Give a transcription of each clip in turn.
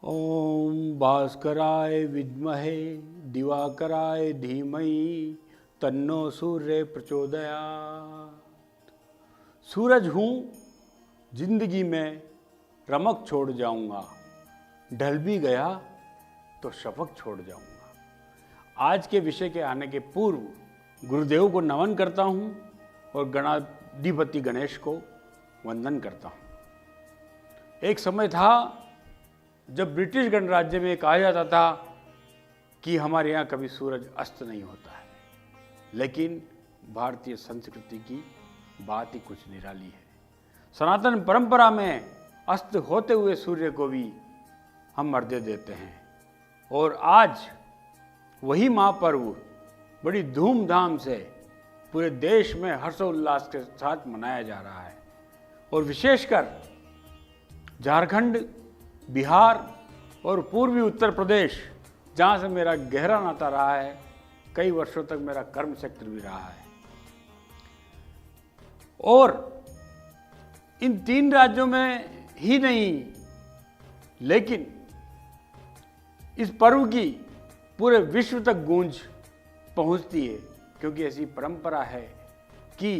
ओम भास्कराय विद्महे दिवाकराय धीमहि तन्नो सूर्य प्रचोदयात्। सूरज हूँ, जिंदगी में रमक छोड़ जाऊंगा, ढल भी गया तो शफक छोड़ जाऊंगा। आज के विषय के आने के पूर्व गुरुदेव को नमन करता हूँ और गणाधिपति गणेश को वंदन करता हूँ। एक समय था जब ब्रिटिश गणराज्य में कहा जाता था कि हमारे यहाँ कभी सूरज अस्त नहीं होता है, लेकिन भारतीय संस्कृति की बात ही कुछ निराली है। सनातन परंपरा में अस्त होते हुए सूर्य को भी हम मर्यादा देते हैं और आज वही महापर्व बड़ी धूमधाम से पूरे देश में हर्षोल्लास के साथ मनाया जा रहा है और विशेषकर झारखंड, बिहार और पूर्वी उत्तर प्रदेश, जहाँ से मेरा गहरा नाता रहा है, कई वर्षों तक मेरा कर्म क्षेत्र भी रहा है। और इन तीन राज्यों में ही नहीं, लेकिन इस पर्व की पूरे विश्व तक गूंज पहुंचती है, क्योंकि ऐसी परंपरा है कि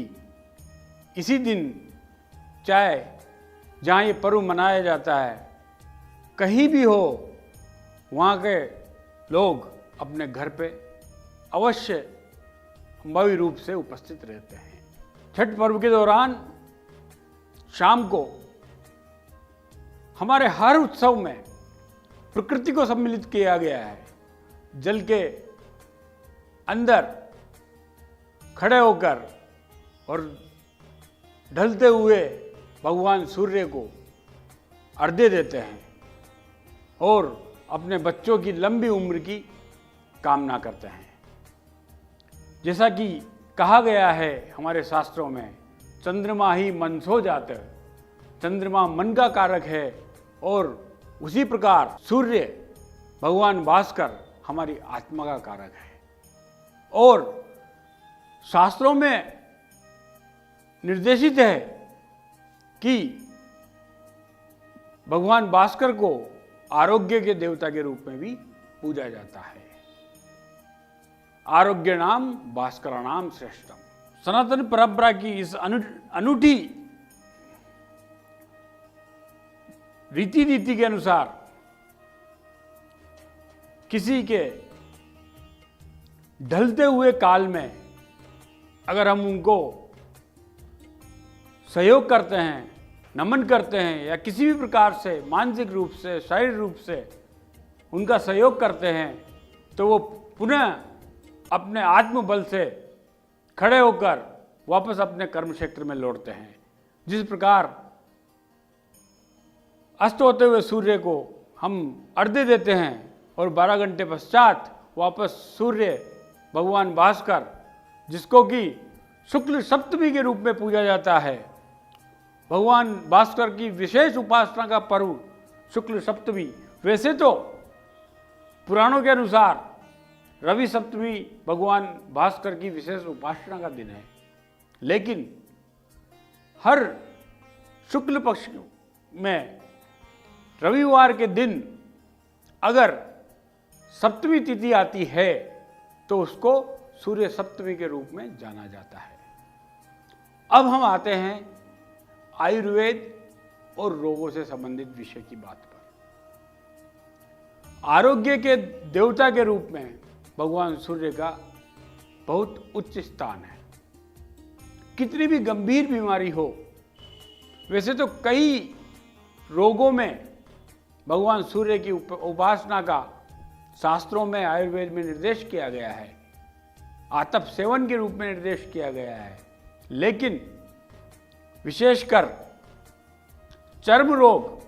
इसी दिन चाहे जहाँ ये पर्व मनाया जाता है, कहीं भी हो, वहाँ के लोग अपने घर पे अवश्य अंबावी रूप से उपस्थित रहते हैं। छठ पर्व के दौरान शाम को हमारे हर उत्सव में प्रकृति को सम्मिलित किया गया है। जल के अंदर खड़े होकर और ढलते हुए भगवान सूर्य को अर्घ्य देते हैं और अपने बच्चों की लंबी उम्र की कामना करते हैं। जैसा कि कहा गया है हमारे शास्त्रों में, चंद्रमा ही मन सो जाते, चंद्रमा मन का कारक है, और उसी प्रकार सूर्य भगवान भास्कर हमारी आत्मा का कारक है। और शास्त्रों में निर्देशित है कि भगवान भास्कर को आरोग्य के देवता के रूप में भी पूजा जाता है। आरोग्य नाम भास्कर नाम श्रेष्ठम। सनातन परंपरा की इस अनूठी रीति के अनुसार किसी के ढलते हुए काल में अगर हम उनको सहयोग करते हैं, नमन करते हैं, या किसी भी प्रकार से मानसिक रूप से, शारीरिक रूप से उनका सहयोग करते हैं, तो वो पुनः अपने आत्मबल से खड़े होकर वापस अपने कर्म क्षेत्र में लौटते हैं। जिस प्रकार अस्त होते हुए सूर्य को हम अर्घ्य देते हैं और 12 घंटे पश्चात वापस सूर्य भगवान भास्कर, जिसको कि शुक्ल सप्तमी के रूप में पूजा जाता है, भगवान भास्कर की विशेष उपासना का पर्व शुक्ल सप्तमी। वैसे तो पुराणों के अनुसार रवि सप्तमी भगवान भास्कर की विशेष उपासना का दिन है, लेकिन हर शुक्ल पक्ष में रविवार के दिन अगर सप्तमी तिथि आती है तो उसको सूर्य सप्तमी के रूप में जाना जाता है। अब हम आते हैं आयुर्वेद और रोगों से संबंधित विषय की बात पर। आरोग्य के देवता के रूप में भगवान सूर्य का बहुत उच्च स्थान है। कितनी भी गंभीर बीमारी हो, वैसे तो कई रोगों में भगवान सूर्य की उपासना का शास्त्रों में, आयुर्वेद में निर्देश किया गया है, आतप सेवन के रूप में निर्देश किया गया है, लेकिन विशेषकर चर्म रोग,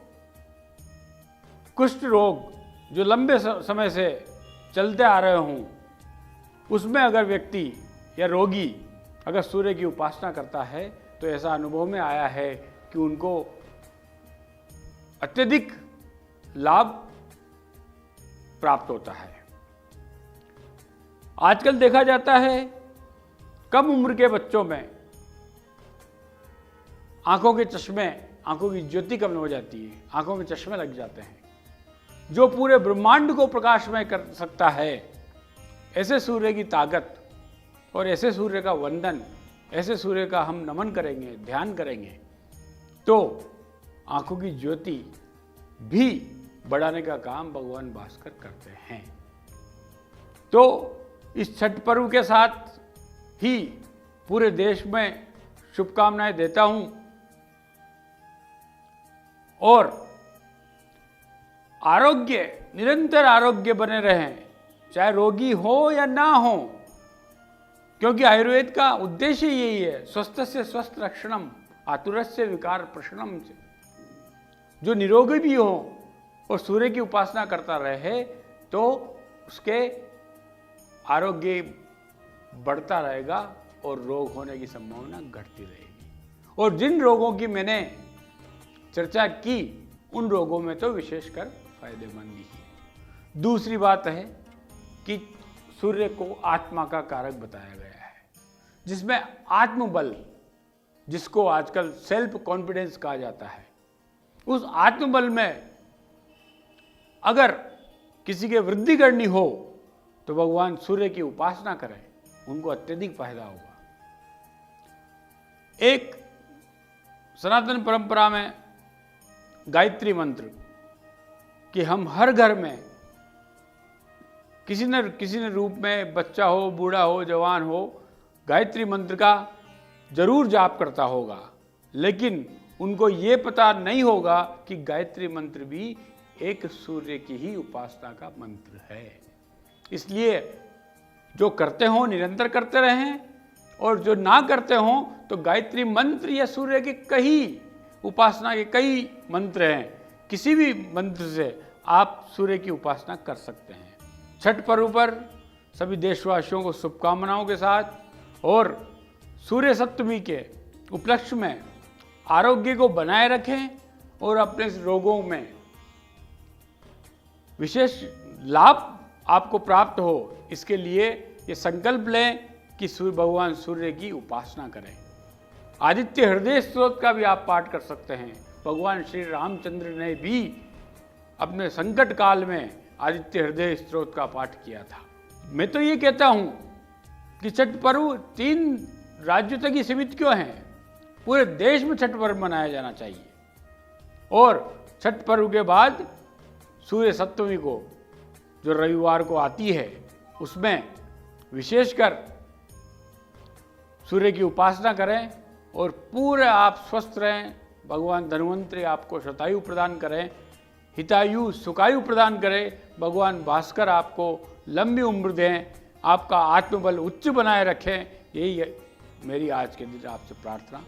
कुष्ठ रोग जो लंबे समय से चलते आ रहे हों, उसमें अगर व्यक्ति या रोगी अगर सूर्य की उपासना करता है तो ऐसा अनुभव में आया है कि उनको अत्यधिक लाभ प्राप्त होता है। आजकल देखा जाता है कम उम्र के बच्चों में आंखों के चश्मे, आंखों की ज्योति कम हो जाती है, आंखों में चश्मे लग जाते हैं। जो पूरे ब्रह्मांड को प्रकाशमय कर सकता है, ऐसे सूर्य की ताकत और ऐसे सूर्य का वंदन, ऐसे सूर्य का हम नमन करेंगे, ध्यान करेंगे, तो आंखों की ज्योति भी बढ़ाने का काम भगवान भास्कर करते हैं। तो इस छठ पर्व के साथ ही पूरे देश में शुभकामनाएं देता हूं और आरोग्य, निरंतर आरोग्य बने रहें, चाहे रोगी हो या ना हो, क्योंकि आयुर्वेद का उद्देश्य यही है, स्वस्थस्य स्वस्थ रक्षणम आतुरस्य विकार प्रशमनम। जो निरोगी भी हो और सूर्य की उपासना करता रहे तो उसके आरोग्य बढ़ता रहेगा और रोग होने की संभावना घटती रहेगी। और जिन रोगों की मैंने चर्चा की, उन रोगों में तो विशेषकर फायदेमंद ही है। दूसरी बात है कि सूर्य को आत्मा का कारक बताया गया है, जिसमें आत्मबल, जिसको आजकल सेल्फ कॉन्फिडेंस कहा जाता है, उस आत्मबल में अगर किसी के वृद्धि करनी हो तो भगवान सूर्य की उपासना करें, उनको अत्यधिक फायदा होगा। एक सनातन परंपरा में गायत्री मंत्र कि हम हर घर में किसी न रूप में, बच्चा हो, बूढ़ा हो, जवान हो, गायत्री मंत्र का जरूर जाप करता होगा, लेकिन उनको ये पता नहीं होगा कि गायत्री मंत्र भी एक सूर्य की ही उपासना का मंत्र है। इसलिए जो करते हो निरंतर करते रहें, और जो ना करते हो तो गायत्री मंत्र या सूर्य के कई उपासना के कई मंत्र हैं, किसी भी मंत्र से आप सूर्य की उपासना कर सकते हैं। छठ पर्व पर सभी देशवासियों को शुभकामनाओं के साथ और सूर्य सप्तमी के उपलक्ष्य में आरोग्य को बनाए रखें और अपने रोगों में विशेष लाभ आपको प्राप्त हो, इसके लिए ये संकल्प लें कि भगवान सूर्य की उपासना करें। आदित्य हृदय स्तोत्र का भी आप पाठ कर सकते हैं। भगवान श्री रामचंद्र ने भी अपने संकट काल में आदित्य हृदय स्तोत्र का पाठ किया था। मैं तो ये कहता हूँ कि छठ पर्व 3 राज्यों तक ही सीमित क्यों है, पूरे देश में छठ पर्व मनाया जाना चाहिए। और छठ पर्व के बाद सूर्य सप्तमी को, जो रविवार को आती है, उसमें विशेषकर सूर्य की उपासना करें और पूरे आप स्वस्थ रहें। भगवान धन्वंतरि आपको शतायु प्रदान करें, हितायु सुखायु प्रदान करें। भगवान भास्कर आपको लंबी उम्र दें, आपका आत्मबल उच्च बनाए रखें। यही मेरी आज के दिन आपसे प्रार्थना।